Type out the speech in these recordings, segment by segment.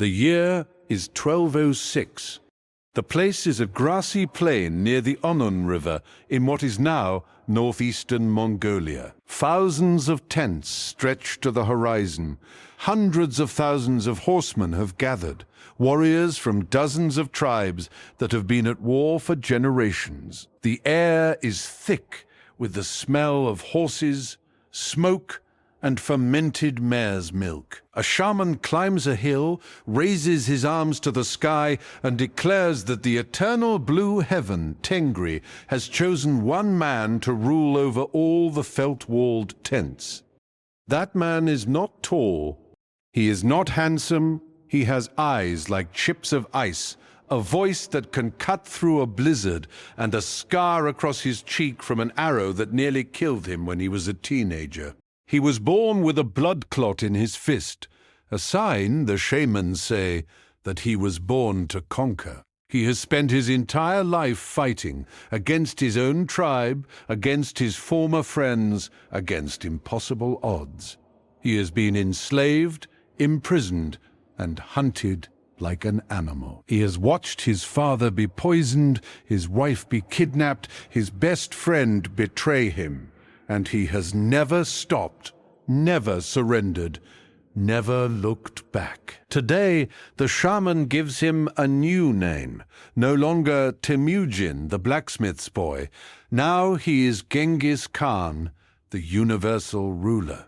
The year is 1206. The place is a grassy plain near the Onon River in what is now northeastern Mongolia. Thousands of tents stretch to the horizon. Hundreds of thousands of horsemen have gathered, warriors from dozens of tribes that have been at war for generations. The air is thick with the smell of horses, smoke, and fermented mare's milk. A shaman climbs a hill, raises his arms to the sky, and declares that the eternal blue heaven, Tengri, has chosen one man to rule over all the felt-walled tents. That man is not tall. He is not handsome. He has eyes like chips of ice, a voice that can cut through a blizzard, and a scar across his cheek from an arrow that nearly killed him when he was a teenager. He was born with a blood clot in his fist, a sign, the shamans say, that he was born to conquer. He has spent his entire life fighting against his own tribe, against his former friends, against impossible odds. He has been enslaved, imprisoned, and hunted like an animal. He has watched his father be poisoned, his wife be kidnapped, his best friend betray him. And he has never stopped, never surrendered, never looked back. Today, the shaman gives him a new name. No longer Temüjin, the blacksmith's boy. Now he is Genghis Khan, the universal ruler,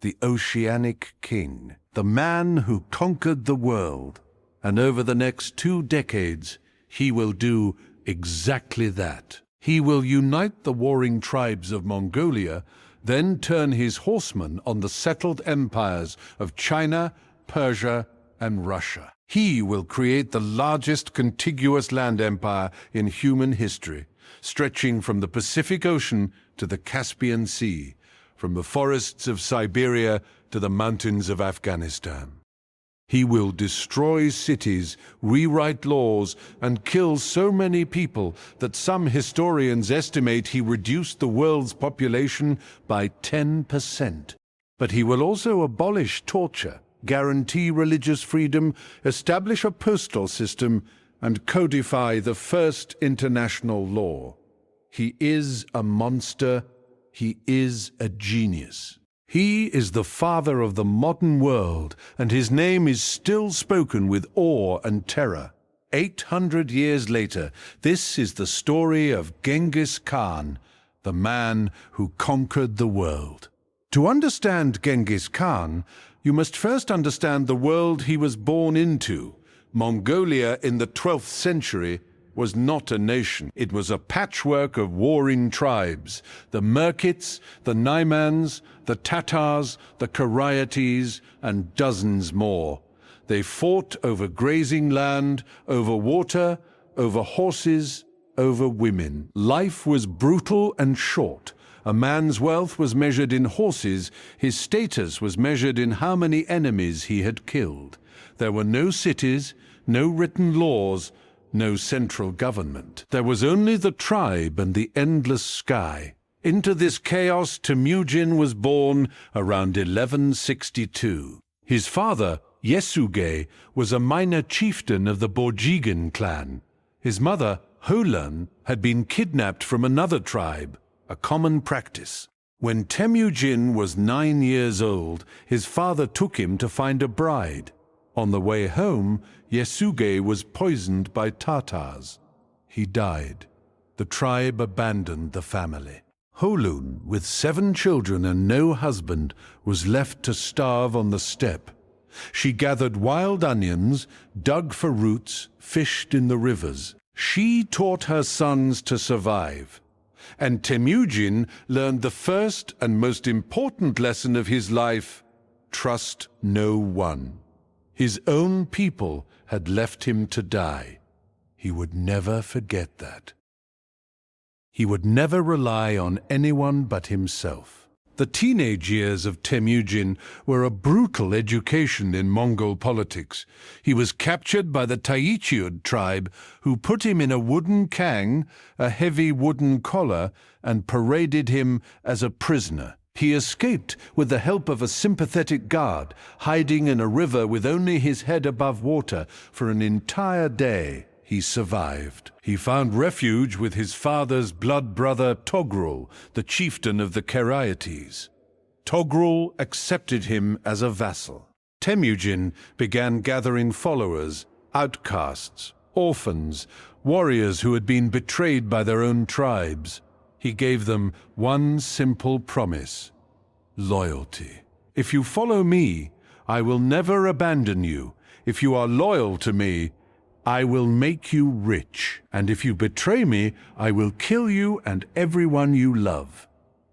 the Oceanic King, the man who conquered the world. And over the next 2 decades, he will do exactly that. He will unite the warring tribes of Mongolia, then turn his horsemen on the settled empires of China, Persia, and Russia. He will create the largest contiguous land empire in human history, stretching from the Pacific Ocean to the Caspian Sea, from the forests of Siberia to the mountains of Afghanistan. He will destroy cities, rewrite laws, and kill so many people that some historians estimate he reduced the world's population by 10%. But he will also abolish torture, guarantee religious freedom, establish a postal system, and codify the first international law. He is a monster. He is a genius. He is the father of the modern world, and his name is still spoken with awe and terror. 800 years later, this is the story of Genghis Khan, the man who conquered the world. To understand Genghis Khan, you must first understand the world he was born into. Mongolia in the 12th century was not a nation. It was a patchwork of warring tribes, the Merkits, the Naimans, the Tatars, the Karaites, and dozens more. They fought over grazing land, over water, over horses, over women. Life was brutal and short. A man's wealth was measured in horses, his status was measured in how many enemies he had killed. There were no cities, no written laws, no central government. There was only the tribe and the endless sky. Into this chaos, Temüjin was born around 1162. His father, Yesugei, was a minor chieftain of the Borjigan clan. His mother, Holan, had been kidnapped from another tribe, a common practice. When Temüjin was 9 years old, his father took him to find a bride. On the way home, Yesugei was poisoned by Tatars. He died. The tribe abandoned the family. Holun, with 7 children and no husband, was left to starve on the steppe. She gathered wild onions, dug for roots, fished in the rivers. She taught her sons to survive. And Temüjin learned the first and most important lesson of his life: trust no one. His own people had left him to die. He would never forget that. He would never rely on anyone but himself. The teenage years of Temüjin were a brutal education in Mongol politics. He was captured by the Taichiud tribe, who put him in a wooden kang, a heavy wooden collar, and paraded him as a prisoner. He escaped with the help of a sympathetic guard, hiding in a river with only his head above water for an entire day. He survived. He found refuge with his father's blood brother Togrul, the chieftain of the Keraites. Togrul accepted him as a vassal. Temüjin began gathering followers, outcasts, orphans, warriors who had been betrayed by their own tribes. He gave them one simple promise: loyalty. If you follow me, I will never abandon you. If you are loyal to me, I will make you rich. And if you betray me, I will kill you and everyone you love.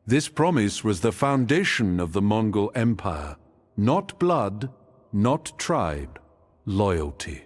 This promise was the foundation of the Mongol Empire. Not blood, not tribe, loyalty.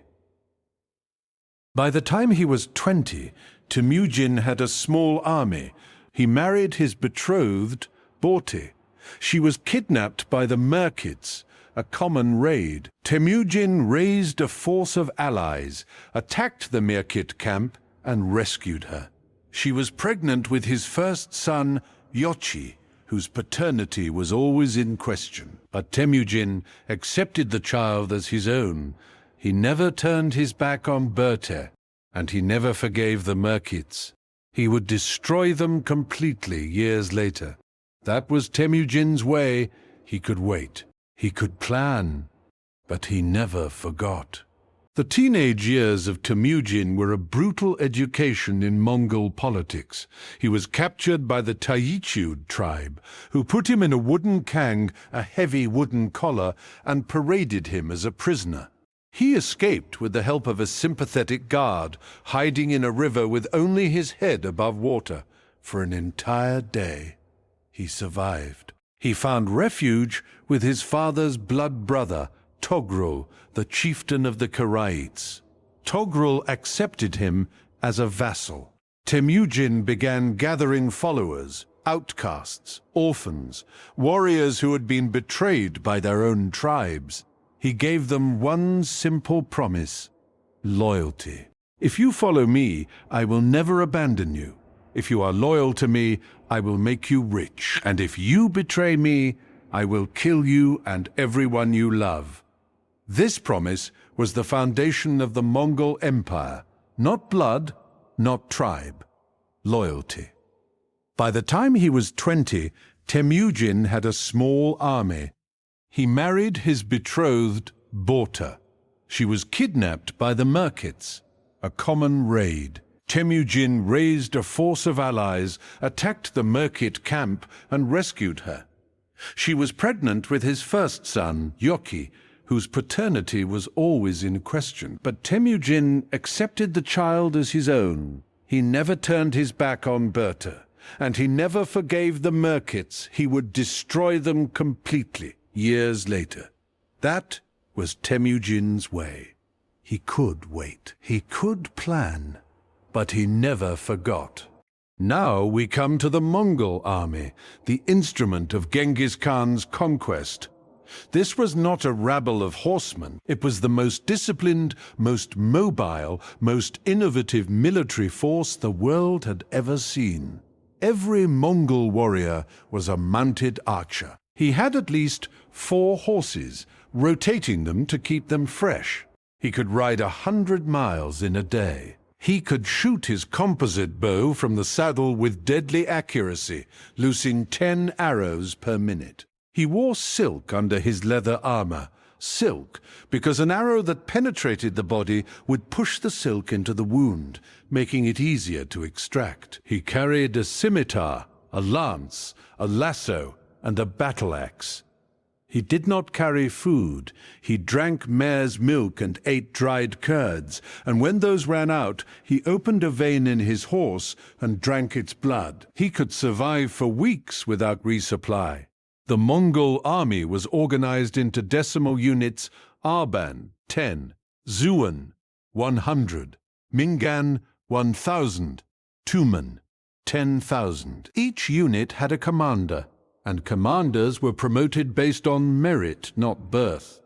By the time he was 20, Temüjin had a small army. He married his betrothed, Borte. She was kidnapped by the Merkids, a common raid. Temüjin raised a force of allies, attacked the Merkid camp, and rescued her. She was pregnant with his first son, Yochi, whose paternity was always in question. But Temüjin accepted the child as his own. He never turned his back on Berte, and he never forgave the Merkids. He would destroy them completely years later. That was Temüjin's way. He could wait. He could plan. But he never forgot. The teenage years of Temüjin were a brutal education in Mongol politics. He was captured by the Tayyichud tribe, who put him in a wooden kang, a heavy wooden collar, and paraded him as a prisoner. He escaped with the help of a sympathetic guard, hiding in a river with only his head above water for an entire day. He survived. He found refuge with his father's blood brother, Togrul, the chieftain of the Keraites. Togrul accepted him as a vassal. Temüjin began gathering followers, outcasts, orphans, warriors who had been betrayed by their own tribes. He gave them one simple promise: loyalty. If you follow me, I will never abandon you. If you are loyal to me, I will make you rich. And if you betray me, I will kill you and everyone you love. This promise was the foundation of the Mongol Empire. Not blood, not tribe, loyalty. By the time he was 20, Temüjin had a small army. He married his betrothed, Borte. She was kidnapped by the Merkids, a common raid. Temüjin raised a force of allies, attacked the Merkid camp, and rescued her. She was pregnant with his first son, Yochi, whose paternity was always in question. But Temüjin accepted the child as his own. He never turned his back on Berta, and he never forgave the Merkids. He would destroy them completely years later. That was Temüjin's way. He could wait. He could plan. But he never forgot. Now we come to the Mongol army, the instrument of Genghis Khan's conquest. This was not a rabble of horsemen. It was the most disciplined, most mobile, most innovative military force the world had ever seen. Every Mongol warrior was a mounted archer. He had at least 4 horses, rotating them to keep them fresh. He could ride 100 miles in a day. He could shoot his composite bow from the saddle with deadly accuracy, loosing 10 arrows per minute. He wore silk under his leather armor. Silk, because an arrow that penetrated the body would push the silk into the wound, making it easier to extract. He carried a scimitar, a lance, a lasso, and a battle axe. He did not carry food. He drank mare's milk and ate dried curds, and when those ran out, he opened a vein in his horse and drank its blood. He could survive for weeks without resupply. The Mongol army was organized into decimal units: Arban, 10, Zuan, 100, Mingan, 1,000, Tumen, 10,000. Each unit had a commander, and commanders were promoted based on merit, not birth.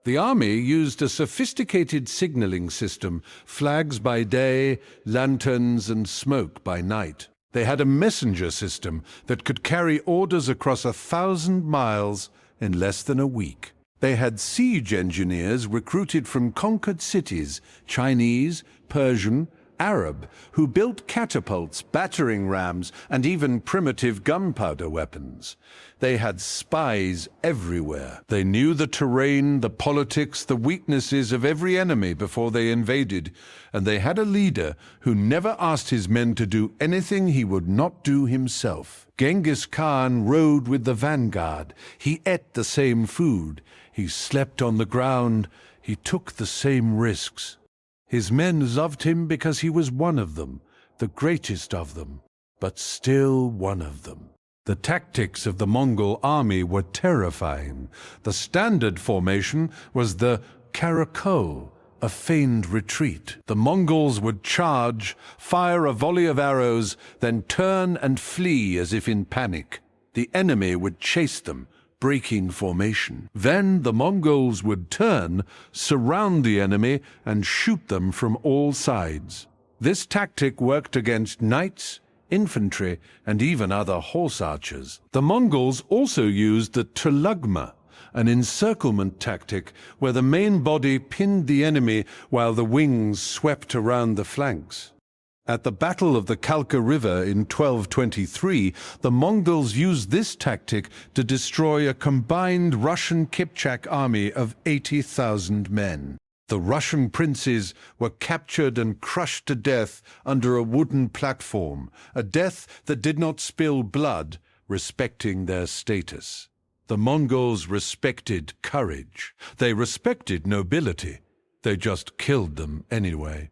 The army used a sophisticated signaling system: flags by day, lanterns, and smoke by night. They had a messenger system that could carry orders across 1,000 miles in less than a week. They had siege engineers recruited from conquered cities, Chinese, Persian, Arab, who built catapults, battering rams, and even primitive gunpowder weapons. They had spies everywhere. They knew the terrain, the politics, the weaknesses of every enemy before they invaded, and they had a leader who never asked his men to do anything he would not do himself. Genghis Khan rode with the vanguard. He ate the same food. He slept on the ground. He took the same risks. His men loved him because he was one of them, the greatest of them, but still one of them. The tactics of the Mongol army were terrifying. The standard formation was the caracole, a feigned retreat. The Mongols would charge, fire a volley of arrows, then turn and flee as if in panic. The enemy would chase them, breaking formation. Then the Mongols would turn, surround the enemy, and shoot them from all sides. This tactic worked against knights, infantry, and even other horse archers. The Mongols also used the tulugma, an encirclement tactic where the main body pinned the enemy while the wings swept around the flanks. At the Battle of the Kalka River in 1223, the Mongols used this tactic to destroy a combined Russian-Kipchak army of 80,000 men. The Russian princes were captured and crushed to death under a wooden platform, a death that did not spill blood, respecting their status. The Mongols respected courage. They respected nobility. They just killed them anyway.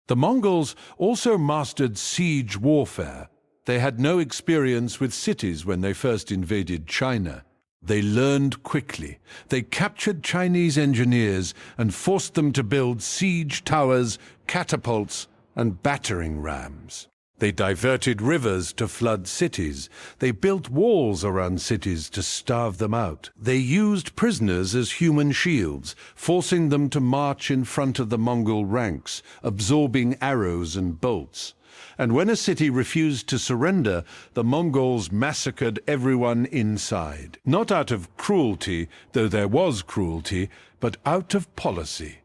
The Mongols also mastered siege warfare. They had no experience with cities when they first invaded China. They learned quickly. They captured Chinese engineers and forced them to build siege towers, catapults, and battering rams. They diverted rivers to flood cities. They built walls around cities to starve them out. They used prisoners as human shields, forcing them to march in front of the Mongol ranks, absorbing arrows and bolts. And when a city refused to surrender, the Mongols massacred everyone inside. Not out of cruelty, though there was cruelty, but out of policy.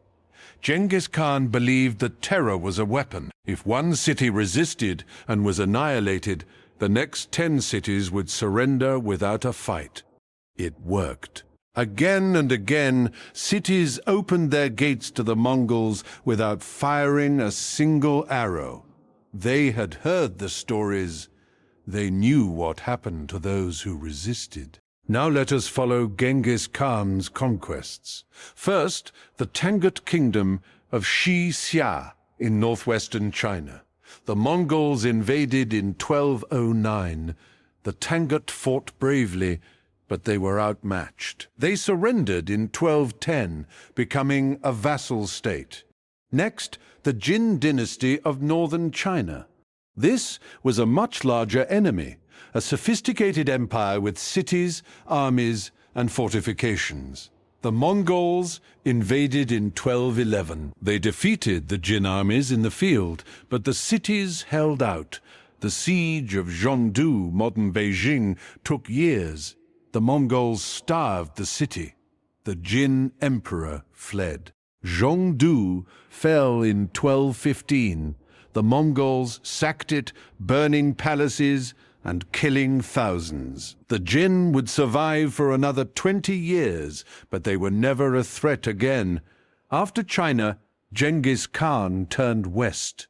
Genghis Khan believed that terror was a weapon. If one city resisted and was annihilated, the next 10 cities would surrender without a fight. It worked. Again and again, cities opened their gates to the Mongols without firing a single arrow. They had heard the stories. They knew what happened to those who resisted. Now let us follow Genghis Khan's conquests. First, the Tangut kingdom of Xia in northwestern China. The Mongols invaded in 1209. The Tangut fought bravely, but they were outmatched. They surrendered in 1210, becoming a vassal state. Next, the Jin dynasty of northern China. This was a much larger enemy, a sophisticated empire with cities, armies, and fortifications. The Mongols invaded in 1211. They defeated the Jin armies in the field, but the cities held out. The siege of Zhongdu, modern Beijing, took years. The Mongols starved the city. The Jin emperor fled. Zhongdu fell in 1215. The Mongols sacked it, burning palaces and killing thousands. The Jin would survive for another 20 years, but they were never a threat again. After China, Genghis Khan turned west.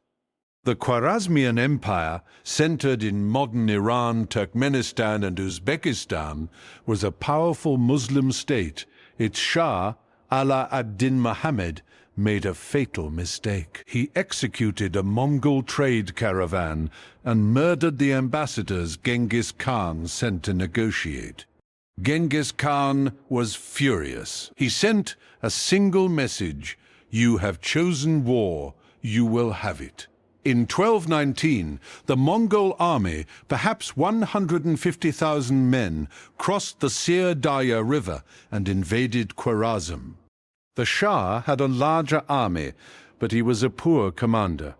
The Khwarezmian Empire, centered in modern Iran, Turkmenistan, and Uzbekistan, was a powerful Muslim state. Its Shah, Ala ad-Din Muhammad, made a fatal mistake. He executed a Mongol trade caravan and murdered the ambassadors Genghis Khan sent to negotiate. Genghis Khan was furious. He sent a single message: "You have chosen war, you will have it." In 1219, the Mongol army, perhaps 150,000 men, crossed the Sir Darya River and invaded Khwarezm. The Shah had a larger army, but he was a poor commander.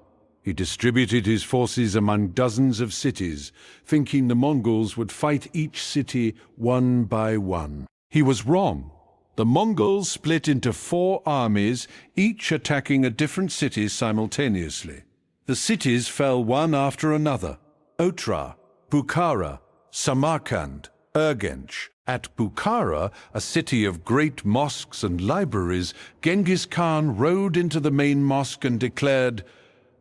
He distributed his forces among dozens of cities, thinking the Mongols would fight each city one by one. He was wrong. The Mongols split into 4 armies, each attacking a different city simultaneously. The cities fell one after another: Otrar, Bukhara, Samarkand, Urgench. At Bukhara, a city of great mosques and libraries, Genghis Khan rode into the main mosque and declared,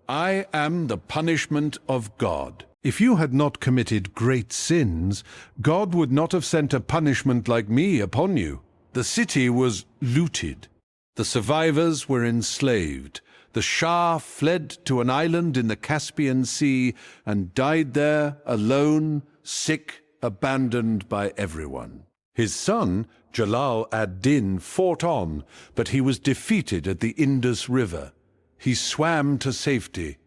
"I am the punishment of God." If you had not committed great sins, God would not have sent a punishment like me upon you. The city was looted. The survivors were enslaved. The Shah fled to an island in the Caspian Sea and died there alone, sick, abandoned by everyone. His son, Jalal ad-Din, fought on, but he was defeated at the Indus River. He swam to safety.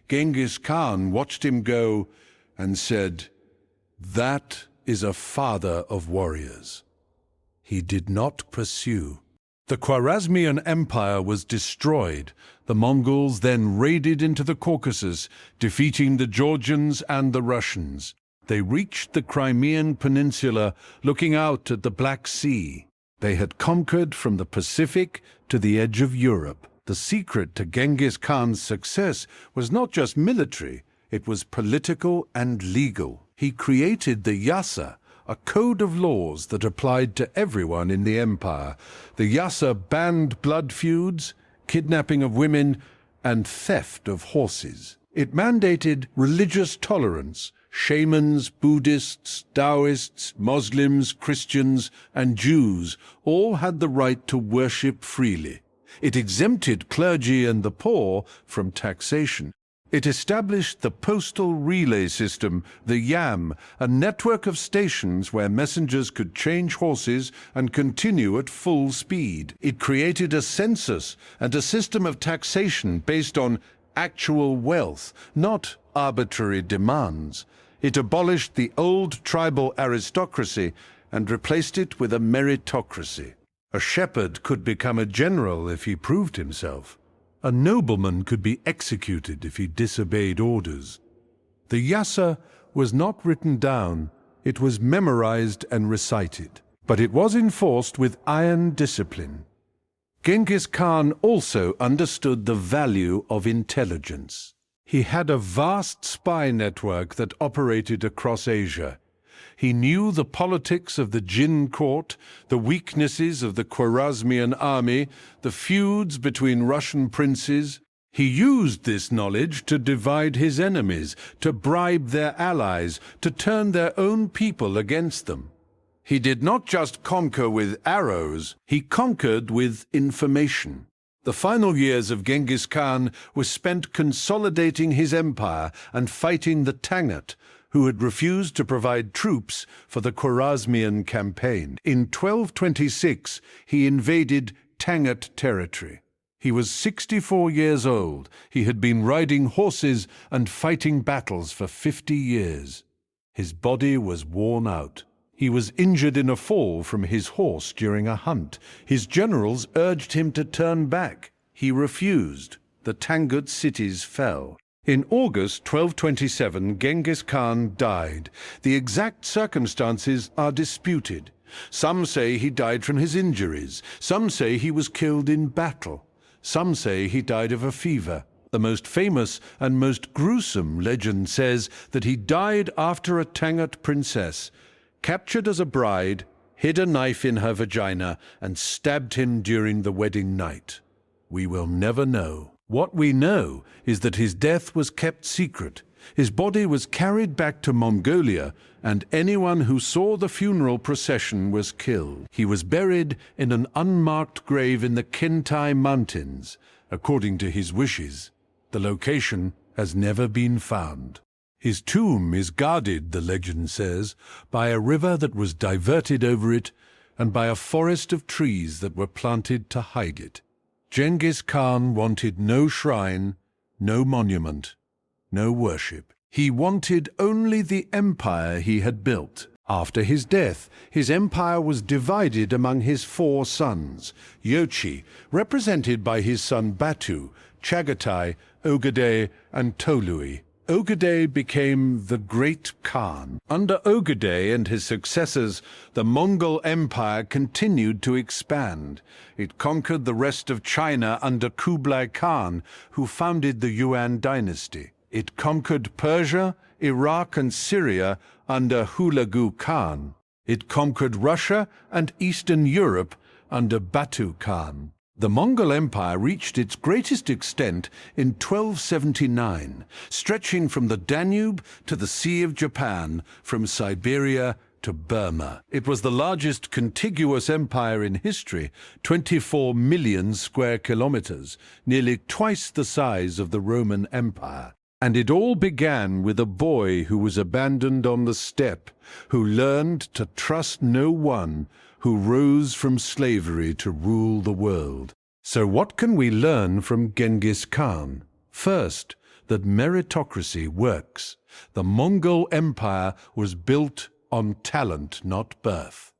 Genghis Khan watched him go and said, "That is a father of warriors." He did not pursue. The Khwarezmian Empire was destroyed. The Mongols then raided into the Caucasus, defeating the Georgians and the Russians. They reached the Crimean Peninsula, looking out at the Black Sea. They had conquered from the Pacific to the edge of Europe. The secret to Genghis Khan's success was not just military, it was political and legal. He created the Yasa, a code of laws that applied to everyone in the empire. The Yasa banned blood feuds, kidnapping of women, and theft of horses. It mandated religious tolerance. Shamans, Buddhists, Taoists, Muslims, Christians, and Jews all had the right to worship freely. It exempted clergy and the poor from taxation. It established the postal relay system, the YAM, a network of stations where messengers could change horses and continue at full speed. It created a census and a system of taxation based on actual wealth, not arbitrary demands. It abolished the old tribal aristocracy and replaced it with a meritocracy. A shepherd could become a general if he proved himself. A nobleman could be executed if he disobeyed orders. The Yasa was not written down, it was memorized and recited. But it was enforced with iron discipline. Genghis Khan also understood the value of intelligence. He had a vast spy network that operated across Asia. He knew the politics of the Jin court, the weaknesses of the Khwarezmian army, the feuds between Russian princes. He used this knowledge to divide his enemies, to bribe their allies, to turn their own people against them. He did not just conquer with arrows, he conquered with information. The final years of Genghis Khan were spent consolidating his empire and fighting the Tangut, who had refused to provide troops for the Khwarezmian campaign. In 1226, he invaded Tangut territory. He was 64 years old. He had been riding horses and fighting battles for 50 years. His body was worn out. He was injured in a fall from his horse during a hunt. His generals urged him to turn back. He refused. The Tangut cities fell. In August 1227, Genghis Khan died. The exact circumstances are disputed. Some say he died from his injuries. Some say he was killed in battle. Some say he died of a fever. The most famous and most gruesome legend says that he died after a Tangut princess captured as a bride, hid a knife in her vagina, and stabbed him during the wedding night. We will never know. What we know is that his death was kept secret. His body was carried back to Mongolia, and anyone who saw the funeral procession was killed. He was buried in an unmarked grave in the Kintai Mountains, according to his wishes. The location has never been found. His tomb is guarded, the legend says, by a river that was diverted over it and by a forest of trees that were planted to hide it. Genghis Khan wanted no shrine, no monument, no worship. He wanted only the empire he had built. After his death, his empire was divided among his 4 sons. Yochi, represented by his son Batu, Chagatai, Ogedei, and Tolui. Ogedei became the Great Khan. Under Ogedei and his successors, the Mongol Empire continued to expand. It conquered the rest of China under Kublai Khan, who founded the Yuan dynasty. It conquered Persia, Iraq, and Syria under Hulagu Khan. It conquered Russia and Eastern Europe under Batu Khan. The Mongol Empire reached its greatest extent in 1279, stretching from the Danube to the Sea of Japan, from Siberia to Burma. It was the largest contiguous empire in history, 24 million square kilometers, nearly twice the size of the Roman Empire. And it all began with a boy who was abandoned on the steppe, who learned to trust no one, who rose from slavery to rule the world. So what can we learn from Genghis Khan? First, that meritocracy works. The Mongol Empire was built on talent, not birth.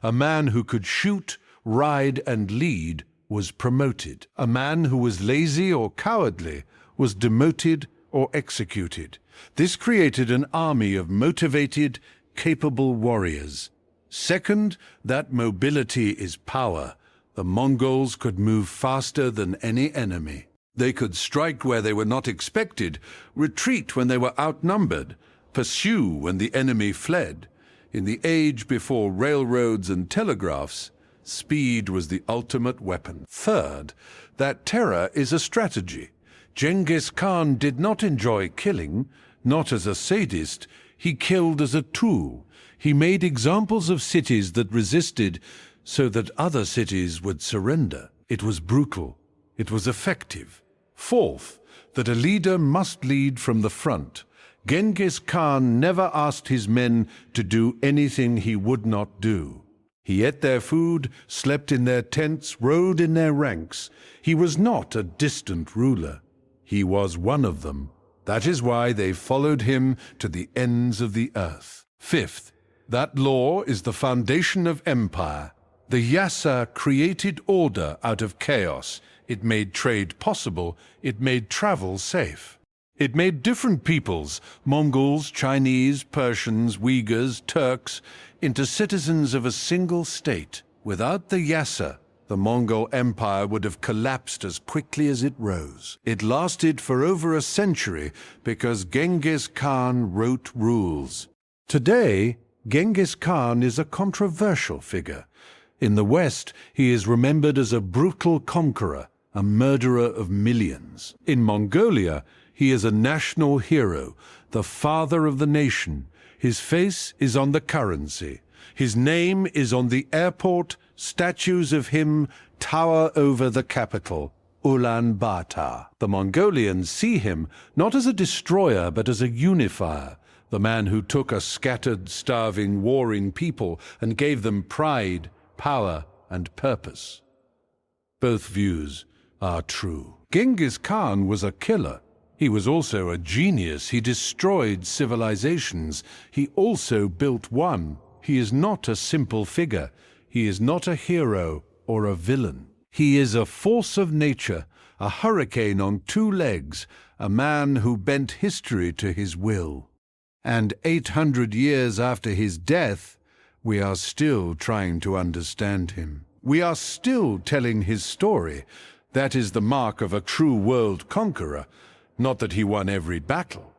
A man who could shoot, ride, and lead was promoted. A man who was lazy or cowardly was demoted or executed. This created an army of motivated, capable warriors. Second, that mobility is power. The Mongols could move faster than any enemy. They could strike where they were not expected, retreat when they were outnumbered, pursue when the enemy fled. In the age before railroads and telegraphs, speed was the ultimate weapon. Third, that terror is a strategy. Genghis Khan did not enjoy killing, not as a sadist. He killed as a tool. He made examples of cities that resisted so that other cities would surrender. It was brutal. It was effective. Fourth, that a leader must lead from the front. Genghis Khan never asked his men to do anything he would not do. He ate their food, slept in their tents, rode in their ranks. He was not a distant ruler. He was one of them. That is why they followed him to the ends of the earth. Fifth, that law is the foundation of empire. The Yasa created order out of chaos. It made trade possible. It made travel safe. It made different peoples, Mongols, Chinese, Persians, Uyghurs, Turks, into citizens of a single state. Without the Yasa, the Mongol Empire would have collapsed as quickly as it rose. It lasted for over a century because Genghis Khan wrote rules. Today, Genghis Khan is a controversial figure. In the West, he is remembered as a brutal conqueror, a murderer of millions. In Mongolia, he is a national hero, the father of the nation. His face is on the currency. His name is on the airport. Statues of him tower over the capital, Ulaanbaatar. The Mongolians see him not as a destroyer, but as a unifier, the man who took a scattered, starving, warring people and gave them pride, power, and purpose. Both views are true. Genghis Khan was a killer. He was also a genius. He destroyed civilizations. He also built one. He is not a simple figure. He is not a hero or a villain. He is a force of nature, a hurricane on two legs, a man who bent history to his will. And 800 years after his death, we are still trying to understand him. We are still telling his story. That is the mark of a true world conqueror. Not that he won every battle,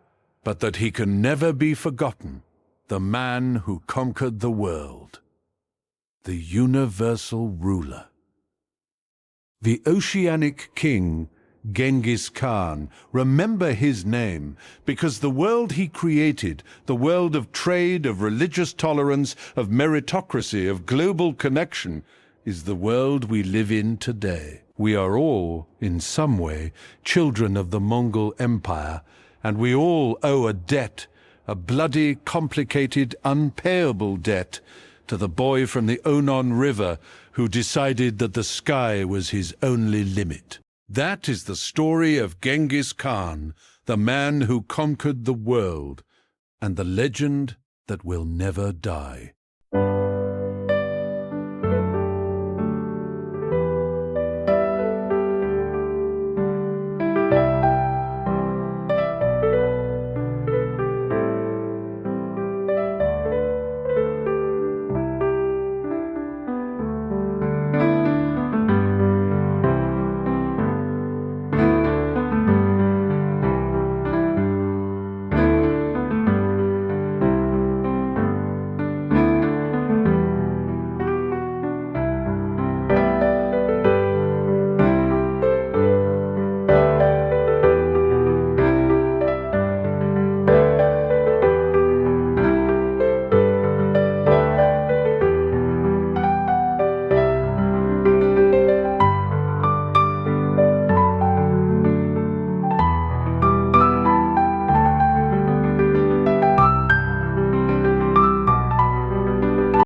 but that he can never be forgotten. The man who conquered the world. The universal ruler. The Oceanic King, Genghis Khan. Remember his name, because the world he created, the world of trade, of religious tolerance, of meritocracy, of global connection, is the world we live in today. We are all, in some way, children of the Mongol Empire, and we all owe a debt, a bloody, complicated, unpayable debt, to the boy from the Onon River who decided that the sky was his only limit. That is the story of Genghis Khan, the man who conquered the world, and the legend that will never die.